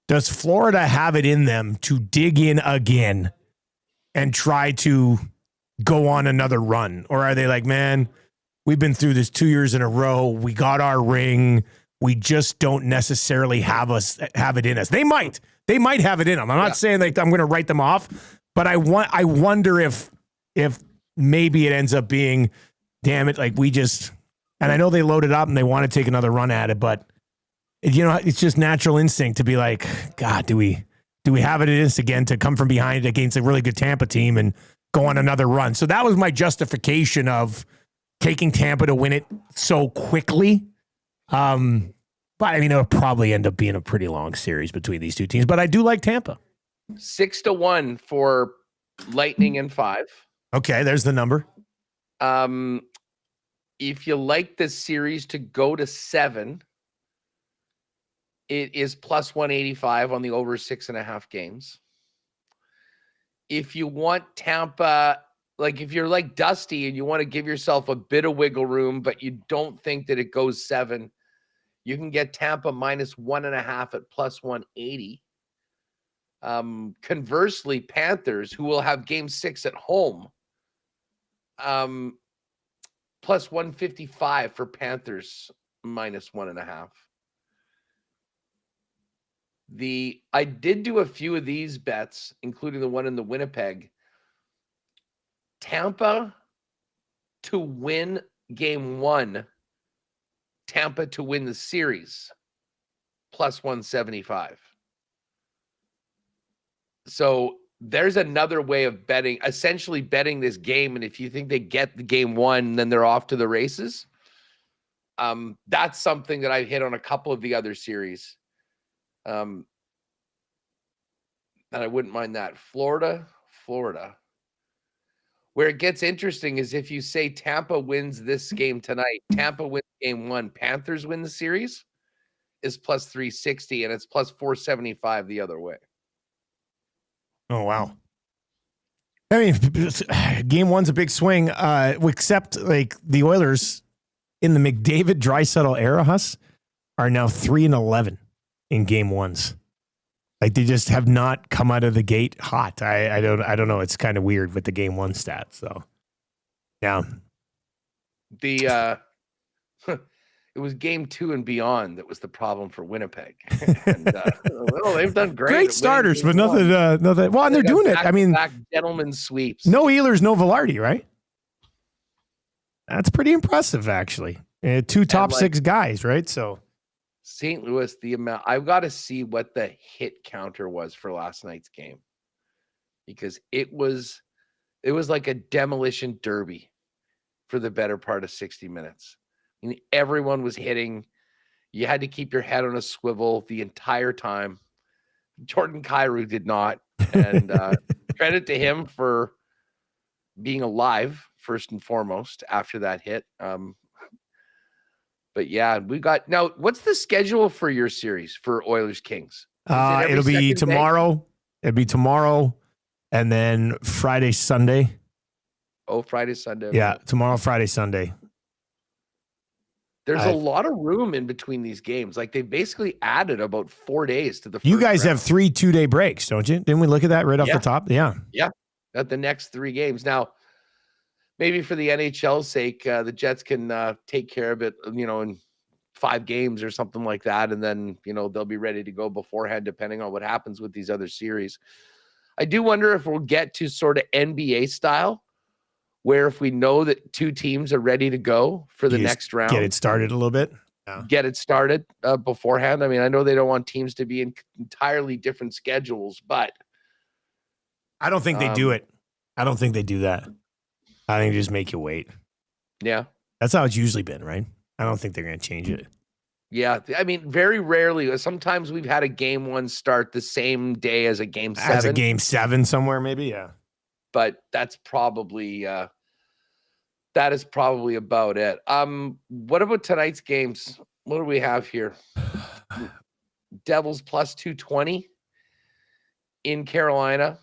Does Florida have it in them to dig in again and try to go on another run? Or are they like, man, we've been through this 2 years in a row. We got our ring. We just don't necessarily have it in us. They might have it in them. I'm not saying like I'm going to write them off, but I wonder if maybe it ends up being, damn it, like we just, and I know they loaded up and they want to take another run at it, but it's just natural instinct to be like, God, do we have it in us again to come from behind against a really good Tampa team and go on another run? So that was my justification of taking Tampa to win it so quickly. But I mean, it'll probably end up being a pretty long series between these 2 teams, but I do like Tampa. 6-1 for Lightning in 5. Okay. There's the number. If you like this series to go to 7, it is plus 185 on the over 6.5 games. If you want Tampa, like if you're like Dusty and you want to give yourself a bit of wiggle room, but you don't think that it goes 7, you can get Tampa minus 1.5 at plus 180. Conversely, Panthers, who will have game 6 at home, plus 155 for Panthers minus 1.5. I did do a few of these bets, including the one in the Winnipeg. Tampa to win game 1. Tampa to win the series, plus 175. So there's another way of betting, essentially betting this game. And if you think they get the game 1, then they're off to the races. That's something that I've hit on a couple of the other series. And I wouldn't mind that. Florida. Where it gets interesting is if you say Tampa wins this game tonight, Tampa wins game 1, Panthers win the series, is plus 360, and it's plus 475 the other way. Oh, wow. I mean, game 1's a big swing, except like the Oilers in the McDavid Draisaitl era, Huss, are now 3-11 in game 1s. Like they just have not come out of the gate hot. I don't know. It's kind of weird with the game 1 stats. So, yeah. The it was game 2 and beyond that was the problem for Winnipeg. And, well, they've done great starters, but nothing. Well, and they're doing it. I mean, gentlemen sweeps. No Ehlers, no Velarde, right? That's pretty impressive, actually. 2 top 6 guys, right? So. St. Louis, the amount I've got to see what the hit counter was for last night's game, because it was like a demolition derby for the better part of 60 minutes. I mean, everyone was hitting. You had to keep your head on a swivel the entire time. Jordan Kyrou did not, and credit to him for being alive first and foremost after that hit. But yeah, we got now. What's the schedule for your series for Oilers Kings? It'll be tomorrow. It'll be tomorrow, and then Friday, Sunday. Oh, Friday, Sunday. Yeah, tomorrow, Friday, Sunday. There's a lot of room in between these games. Like they basically added about 4 days to the. You guys have 3 2-day breaks, don't you? Didn't we look at that right off the top? Yeah. Yeah. At the next 3 games now. Maybe for the NHL's sake, the Jets can take care of it, in 5 games or something like that. And then, they'll be ready to go beforehand, depending on what happens with these other series. I do wonder if we'll get to sort of NBA style, where if we know that 2 teams are ready to go for the next round. Get it started a little bit. Yeah. Get it started beforehand. I mean, I know they don't want teams to be in entirely different schedules, but. I don't think they do it. I don't think they do that. I think they just make you wait. Yeah. That's how it's usually been, right? I don't think they're going to change it. Yeah. I mean, very rarely. Sometimes we've had a game 1 start the same day as a game 7. As a game 7 somewhere, maybe, yeah. But that's probably that is probably about it. What about tonight's games? What do we have here? Devils plus 220 in Carolina.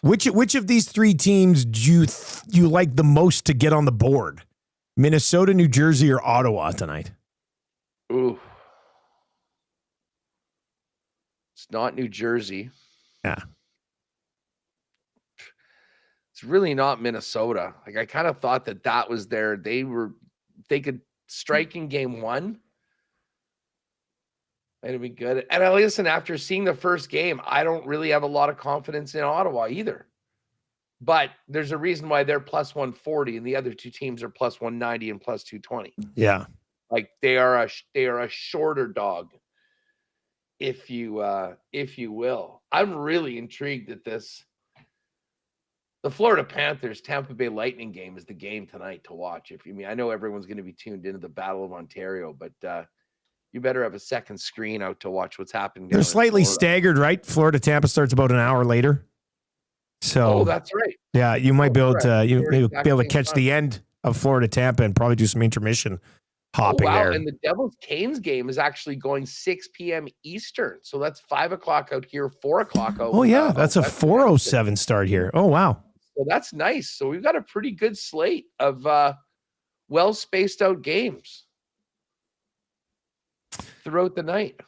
Which of these 3 teams do you like the most to get on the board? Minnesota, New Jersey, or Ottawa tonight? Ooh. It's not New Jersey. Yeah. It's really not Minnesota. Like I kind of thought that was they could strike in game 1. It'd be good. And after seeing the first game, I don't really have a lot of confidence in Ottawa either. But there's a reason why they're plus 140 and the other 2 teams are plus 190 and plus 220. Yeah. Like they are a shorter dog, if you will. I'm really intrigued at this. The Florida Panthers Tampa Bay Lightning game is the game tonight to watch. I know everyone's going to be tuned into the Battle of Ontario, but you better have a second screen out to watch what's happening. They're slightly staggered, right? Florida Tampa starts about an hour later. So that's right. Yeah, you might be able to catch the end of Florida Tampa and probably do some intermission hopping there. And the Devils Canes game is actually going 6 p.m. Eastern. So that's 5 o'clock out here, 4 o'clock out. Oh yeah, that's a 4:07 start here. Oh wow. So that's nice. So we've got a pretty good slate of well spaced out games throughout the night.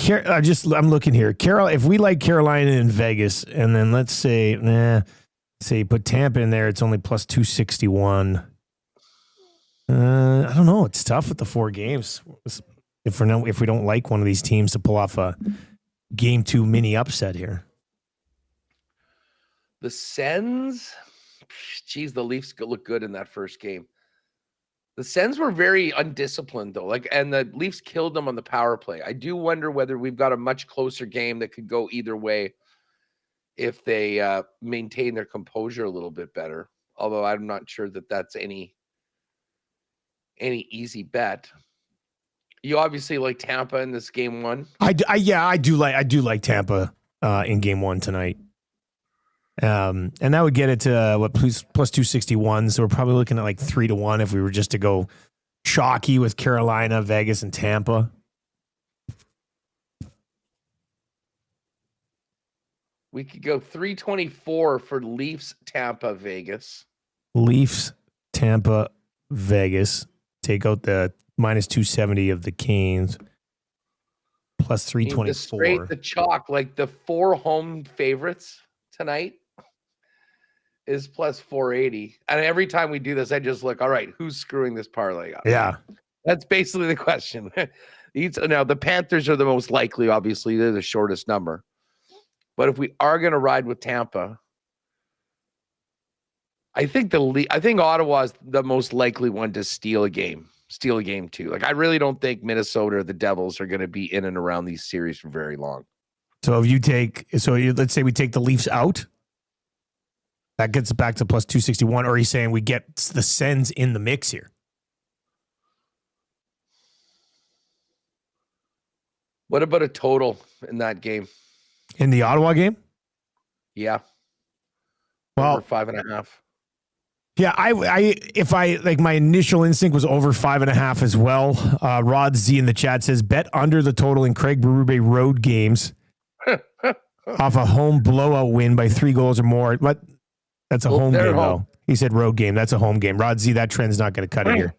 I'm looking here. If we like Carolina in Vegas, and then let's say you put Tampa in there, it's only plus 261. I don't know. It's tough with the 4 games. If we don't like one of these teams to pull off a game 2 mini upset here. The Sens, the Leafs look good in that first game. The Sens were very undisciplined, though, and the Leafs killed them on the power play. I do wonder whether we've got a much closer game that could go either way if they maintain their composure a little bit better. Although I'm not sure that that's any easy bet. You obviously like Tampa in this game 1. I do like Tampa in game 1 tonight. And that would get it to plus 261. So we're probably looking at like 3-1 if we were just to go chalky with Carolina, Vegas, and Tampa. We could go 324 for Leafs, Tampa, Vegas. Leafs, Tampa, Vegas. Take out the minus 270 of the Canes. Plus 324. The chalk, like the 4 home favorites tonight is plus 480. And every time we do this, I just look, all right, who's screwing this parlay up? Yeah. That's basically the question. Now, the Panthers are the most likely, obviously. They're the shortest number. But if we are going to ride with Tampa, I think Ottawa is the most likely one to steal a game too. Like, I really don't think Minnesota or the Devils are going to be in and around these series for very long. So let's say we take the Leafs out, that gets it back to plus 261. Or are you saying we get the Sens in the mix here? What about a total in that game? In the Ottawa game? Yeah. Well, over 5.5. Yeah, my initial instinct was over 5.5 as well. Rod Z in the chat says bet under the total in Craig Berube road games off a home blowout win by 3 goals or more. But that's a home game though. He said road game. That's a home game. Rod Z, that trend's not going to cut it here.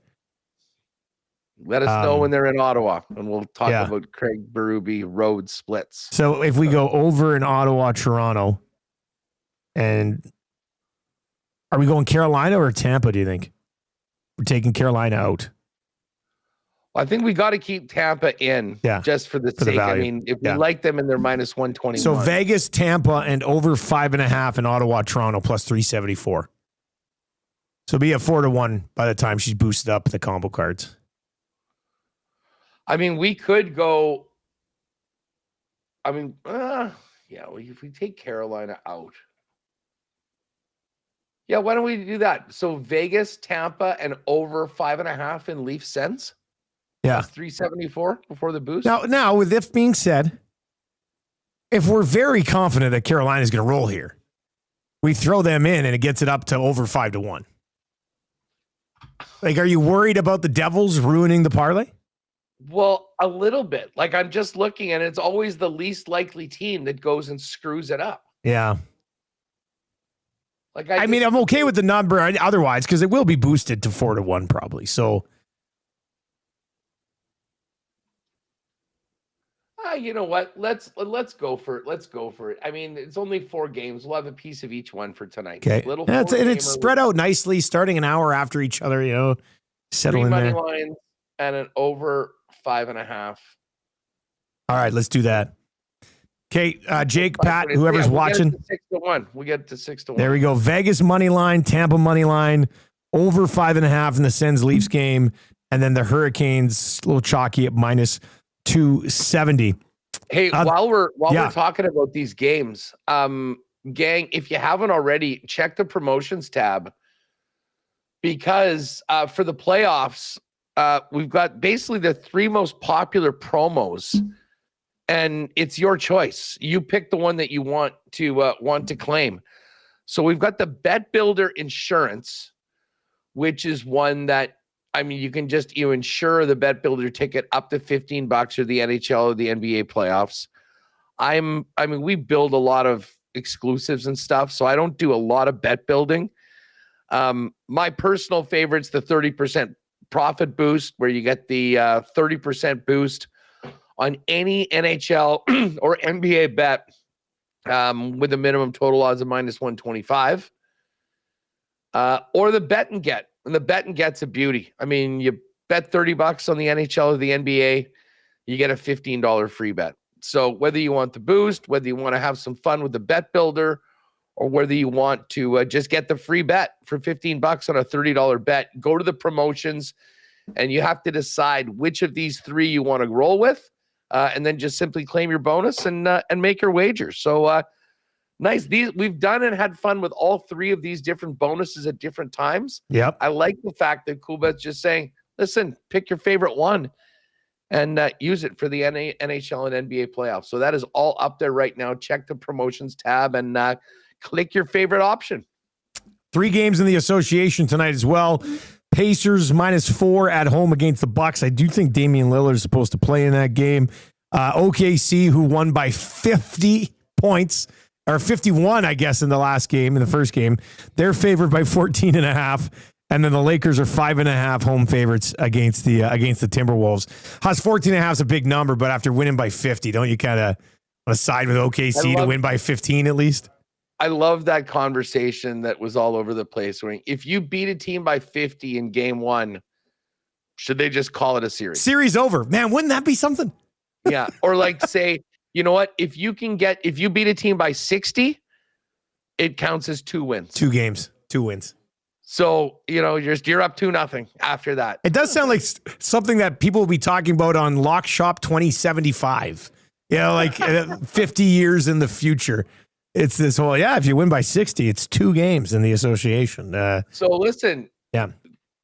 Let us know when they're in Ottawa, and we'll talk about Craig Berube road splits. So if we go over in Ottawa, Toronto, and are we going Carolina or Tampa, do you think? We're taking Carolina out. Well, I think we got to keep Tampa in just for the sake. I mean, if we like them and they're minus 121. So Vegas, Tampa, and over 5.5 in Ottawa, Toronto, plus 374. So be a 4-1 by the time she's boosted up the combo cards. I mean, we could go. I mean, if we take Carolina out. Yeah, why don't we do that? So Vegas, Tampa, and over 5.5 in Leaf Sens. Yeah. That's 374 before the boost. Now, with this being said, if we're very confident that Carolina is going to roll here, we throw them in and it gets it up to over 5-1. Like, are you worried about the Devils ruining the parlay? Well, a little bit. Like, I'm just looking, and it's always the least likely team that goes and screws it up. Yeah. Like, I'm okay with the number otherwise because it will be boosted to 4-1 probably. So, you know what? Let's go for it. Let's go for it. I mean, it's only 4 games. We'll have a piece of each one for tonight. Okay. It's spread out nicely, starting an hour after each other. Settle in there. 3 money lines and an over 5.5. All right, let's do that. Okay, Jake, Pat, whoever's watching. We get to 6-1. There we go. Vegas money line, Tampa money line, over 5.5 in the Sens Leafs game, and then the Hurricanes a little chalky at minus 270. Hey, while we're talking about these games, gang, if you haven't already, check the promotions tab because for the playoffs, we've got basically the 3 most popular promos. And it's your choice. You pick the one that you want to claim. So we've got the Bet Builder Insurance, which is one that, I mean, you can just insure the Bet Builder ticket up to $15 for the NHL or the NBA playoffs. We build a lot of exclusives and stuff, so I don't do a lot of bet building. My personal favorite's the 30% profit boost, where you get the 30% boost on any NHL or NBA bet with a minimum total odds of minus 125. Or the bet and get. And the bet and get's a beauty. I mean, you bet $30 on the NHL or the NBA, you get a $15 free bet. So whether you want the boost, whether you want to have some fun with the bet builder, or whether you want to just get the free bet for $15 on a $30 bet, go to the promotions and you have to decide which of these 3 you want to roll with. And then just simply claim your bonus and make your wager. So nice. We've done and had fun with all 3 of these different bonuses at different times. Yep. I like the fact that Coolbet's just saying, listen, pick your favorite one and use it for the NHL and NBA playoffs. So that is all up there right now. Check the promotions tab and click your favorite option. 3 games in the association tonight as well. Pacers -4 at home against the Bucks. I do think Damian Lillard is supposed to play in that game. OKC, who won by 50 points, or 51, I guess, in the first game. They're favored by 14.5. And then the Lakers are 5.5 home favorites against the Timberwolves. Haas 14.5 is a big number, but after winning by 50, don't you kind of want to side with OKC to win by 15 at least? I love that conversation that was all over the place. When if you beat a team by 50 in game 1, should they just call it a series? Series over. Man, wouldn't that be something? Yeah. Or like say, you know what? If you beat a team by 60, it counts as 2 wins. 2 games, 2 wins. So, you're up 2-0 after that. It does sound like something that people will be talking about on Lock Shop 2075. Like 50 years in the future. It's this whole, if you win by 60, it's 2 games in the association. So listen, yeah,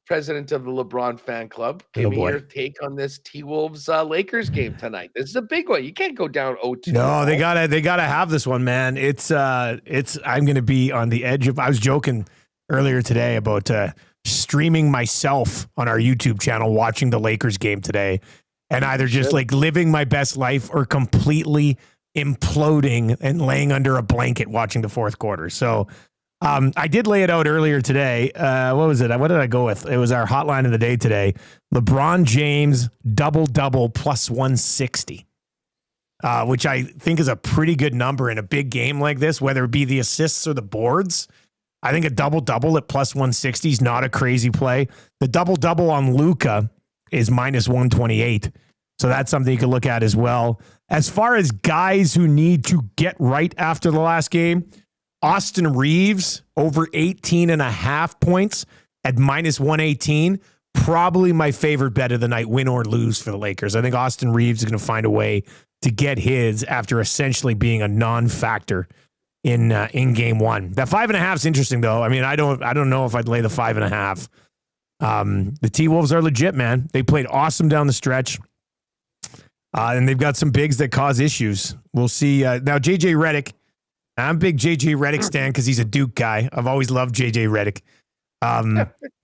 president of the LeBron fan club, give me your take on this T-Wolves Lakers game tonight. This is a big one. You can't go down 0-2. No, they gotta have this one, man. It's I'm gonna be on the edge of. I was joking earlier today about streaming myself on our YouTube channel, watching the Lakers game today, and either just like living my best life or completely imploding and laying under a blanket watching the fourth quarter. So I did lay it out earlier today. What was it? What did I go with? It was our hotline of the day today. LeBron James double-double plus 160, which I think is a pretty good number in a big game like this, whether it be the assists or the boards. I think a double-double at plus 160 is not a crazy play. The double-double on Luka is minus 128. So that's something you can look at as well. As far as guys who need to get right after the last game, Austin Reeves over 18.5 points at minus 118. Probably my favorite bet of the night, win or lose for the Lakers. I think Austin Reeves is going to find a way to get his after essentially being a non-factor in game 1. That 5.5 is interesting though. I mean, I don't know if I'd lay the 5.5. The T-Wolves are legit, man. They played awesome down the stretch. And they've got some bigs that cause issues. We'll see. Now, JJ Redick. I'm a big JJ Redick stan because he's a Duke guy. I've always loved JJ Redick.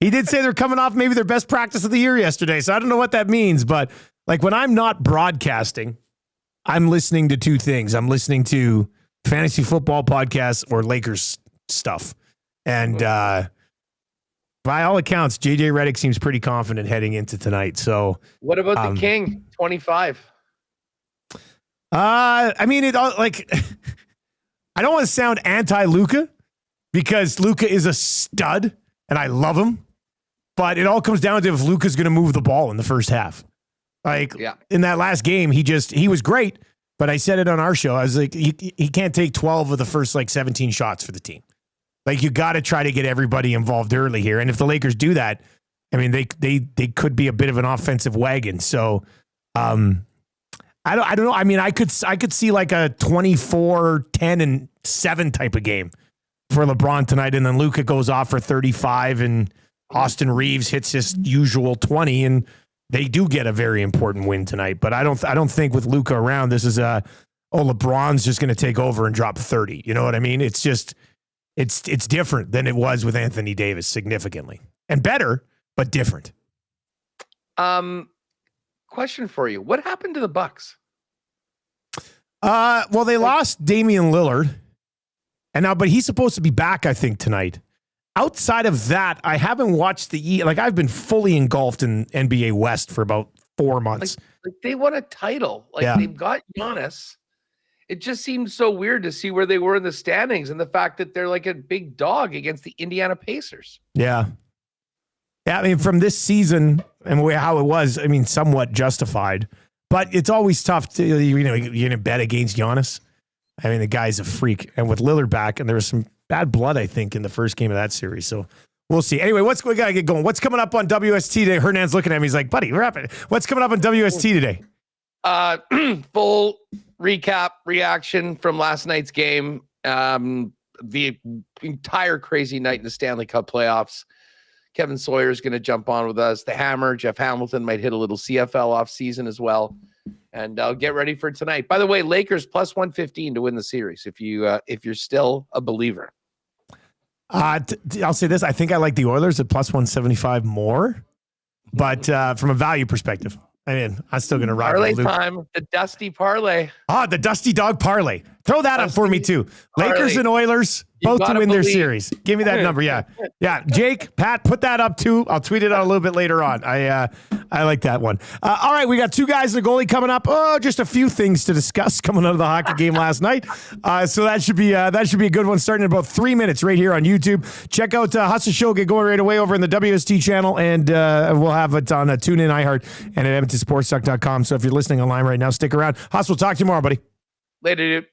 He did say they're coming off maybe their best practice of the year yesterday. So I don't know what that means. But like when I'm not broadcasting, I'm listening to 2 things. I'm listening to fantasy football podcasts or Lakers stuff. And by all accounts, JJ Redick seems pretty confident heading into tonight. So what about the King 25? I mean, it like I don't want to sound anti-Luka because Luka is a stud and I love him, but it all comes down to if Luka's going to move the ball in the first half. Like in that last game, he was great, but I said it on our show. I was like, he can't take 12 of the first 17 shots for the team. Like you got to try to get everybody involved early here. And if the Lakers do that, I mean, they could be a bit of an offensive wagon. So, I don't know. I mean, I could see like a 24-10-7 type of game for LeBron tonight. And then Luka goes off for 35 and Austin Reeves hits his usual 20 and they do get a very important win tonight. But I don't think with Luka around, this is LeBron's just going to take over and drop 30. You know what I mean? It's just, it's different than it was with Anthony Davis significantly and better, but different. Question for you. What happened to the Bucks? Well, they lost Damian Lillard but he's supposed to be back, I think, tonight. Outside of that, I haven't watched I've been fully engulfed in NBA West for about 4 months. Like they won a title. They've got Giannis. It just seems so weird to see where they were in the standings and the fact that they're like a big dog against the Indiana Pacers. Yeah. Yeah, I mean, from this season and how it was, I mean, somewhat justified. But it's always tough to, you're going to bet against Giannis. I mean, the guy's a freak. And with Lillard back, and there was some bad blood, I think, in the first game of that series. So we'll see. Anyway, we got to get going. What's coming up on WST today? Hernan's looking at me. He's like, buddy, we're happening. What's coming up on WST today? Full recap, reaction from last night's game. The entire crazy night in the Stanley Cup playoffs. Kevin Sawyer is going to jump on with us. The Hammer, Jeff Hamilton, might hit a little CFL off season as well. And I'll get ready for tonight. By the way, Lakers plus 115 to win the series. If you're still a believer. I'll say this. I think I like the Oilers at plus 175 more, but from a value perspective, I mean, I'm still going to ride parlay with Luke. time. The Dusty parlay. The Dusty Dog parlay. Throw that up for me too. Parlay. Lakers and Oilers both to win their series. Give me that number. Yeah. Yeah. Jake, Pat, put that up too. I'll tweet it out a little bit later on. I like that one. All right. We got two guys and a goalie coming up. Oh, just a few things to discuss coming out of the hockey game last night. So that should be a good one starting in about 3 minutes right here on YouTube. Check out Hustle Show. Get going right away over in the WST channel. And we'll have it on TuneIn, iHeart, and at EdmontonSportsTalk.com. So if you're listening online right now, stick around. Hustle, we'll talk to you tomorrow, buddy. Later, dude.